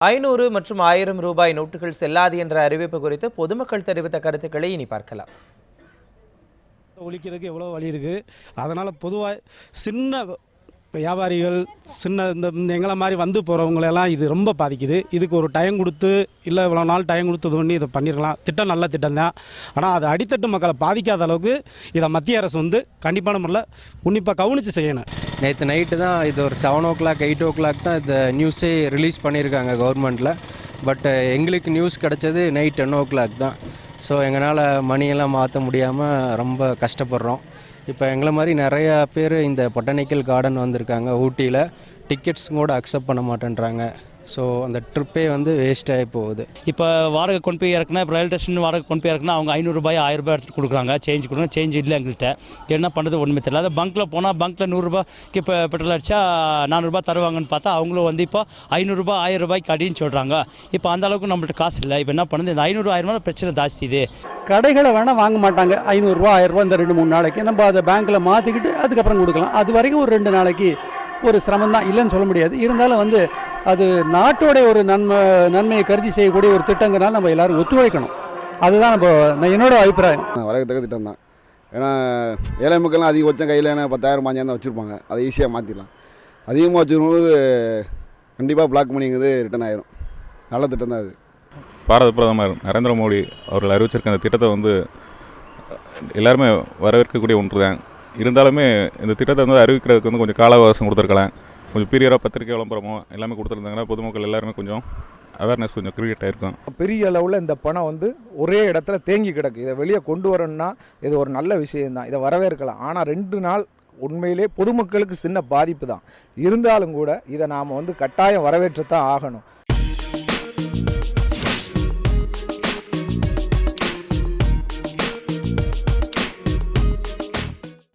500 மற்றும் 1000 ரூபாய் நோட்டுகள் செல்லாது என்ற அறிவிப்பு குறித்து பொதுமக்கள் தெரிவித்த கருத்துக்களை இனி பார்க்கலாம். ஒழிக்கிறதுக்கு எவ்வளோ வழி இருக்குது. அதனால் பொதுவாக சின்ன வியாபாரிகள் இந்த எங்களை மாதிரி வந்து போகிறவங்களெல்லாம் இது ரொம்ப பாதிக்குது. இதுக்கு ஒரு டைம் கொடுத்து இல்லை இவ்வளோ நாள் டைம் கொடுத்தது பண்ணி இதை பண்ணிடலாம். திட்டம் நல்ல திட்டம் தான். ஆனால் அது அடித்தட்டு மக்களை பாதிக்காத அளவுக்கு இதை மத்திய அரசு கண்டிப்பான முறையில் உன்னிப்பாக கவனித்து செய்யணும். நேற்று நைட்டு தான் இது ஒரு 7 o'clock 8 o'clock தான் இந்த நியூஸே ரிலீஸ் பண்ணியிருக்காங்க கவர்மெண்ட்டில். பட் எங்களுக்கு நியூஸ் கிடச்சது நைட் 10 o'clock தான். ஸோ எங்களால் மணியெல்லாம் மாற்ற முடியாமல் ரொம்ப கஷ்டப்படுறோம். இப்போ எங்களை மாதிரி நிறையா பேர் இந்த பொட்டானிக்கல் கார்டன் வந்திருக்காங்க. ஊட்டியில் டிக்கெட்ஸ் கூட அக்செப்ட் பண்ண மாட்டேன்றாங்க. ஸோ அந்த ட்ரிப்பே வேஸ்ட் ஆகி போகுது. இப்போ வாடகை கொண்டு போய் இறக்குனா, இப்போ ரயில்வே ஸ்டேஷன் வாடகை கொண்டு போய் இறக்குனா அவங்க 500 ரூபாய் 1000 ரூபாய் எடுத்து கொடுக்குறாங்க. சேஞ்ச் கொடுக்குறாங்க. சேஞ்ச் இல்லை எங்கள்கிட்ட. என்ன பண்ணுறது ஒன்றுமே தெரியல. அது பங்க்கில் போனால் பங்க்கில் 100 ரூபாய்க்கு இப்போ பெட்ரோல் அடித்தா 400 ரூபாய் தருவாங்கன்னு பார்த்தா அவங்களும் இப்போ 500 ரூபாய் 1000 ரூபாய்க்கு அடின்னு சொல்கிறாங்க. இப்போ அந்த அளவுக்கு நம்மள்ட்ட காசு இல்லை. இப்போ என்ன பண்ணுது, இந்த 500 1000 ரூபாய் பிரச்சனை ஜாஸ்தி. இது கடைகளை வேணால் வாங்க மாட்டாங்க. 500 ரூபா 1000 ரூபா இந்த 2-3 நாளைக்கு நம்ம அதை பேங்க்கில் மாற்றிக்கிட்டு அதுக்கப்புறம் கொடுக்கலாம். அது வரைக்கும் ஒரு 2 நாளைக்கு ஒரு சிரமம் தான், இல்லைன்னு சொல்ல முடியாது. இருந்தாலும் அது நாட்டோட ஒரு நன்மையை கருதி செய்யக்கூடிய ஒரு திட்டங்கிறனால நம்ம எல்லாரும் ஒத்துழைக்கணும். அதுதான் நான் என்னோட அபிப்பிராயம். வரவேற்கத்தக்க திட்டம் தான். ஏன்னா ஏழை மக்கள்லாம் அதிகபட்சம் கையில் 10,000 5,000 தான் வச்சுருப்பாங்க. அதை ஈஸியாக மாற்றிடலாம். அதிகமாக வச்சுருக்கும்போது கண்டிப்பாக பிளாக் மணிங்கிறது ரிட்டர்ன் ஆயிரும். நல்ல திட்டம் தான் அது. பாரத பிரதமர் நரேந்திர மோடி அவர்கள் அறிவிச்சிருக்க அந்த திட்டத்தை எல்லாருமே வரவேற்கக்கூடிய ஒன்று தான். இருந்தாலுமே இந்த திட்டத்தை அறிவிக்கிறதுக்கு கொஞ்சம் கால அவகாசம் கொடுத்துருக்கலாம். கொஞ்சம் பீரியடாக பத்திரிகை விளம்பரமோ எல்லாமே கொடுத்துருந்தாங்கன்னா பொதுமக்கள் எல்லாருமே கொஞ்சம் அவேர்னஸ் கொஞ்சம் கிரியேட் ஆகிருக்கும். பெரிய அளவில் இந்த பணம் ஒரே இடத்துல தேங்கி கிடக்கு. இதை வெளியே கொண்டு வரணும்னா இது ஒரு நல்ல விஷயம்தான். இதை வரவேற்கலாம். ஆனால் 2 நாள் உண்மையிலே பொதுமக்களுக்கு சின்ன பாதிப்பு தான். இருந்தாலும் கூட இதை நாம் கட்டாயம் வரவேற்றத்தான் ஆகணும்.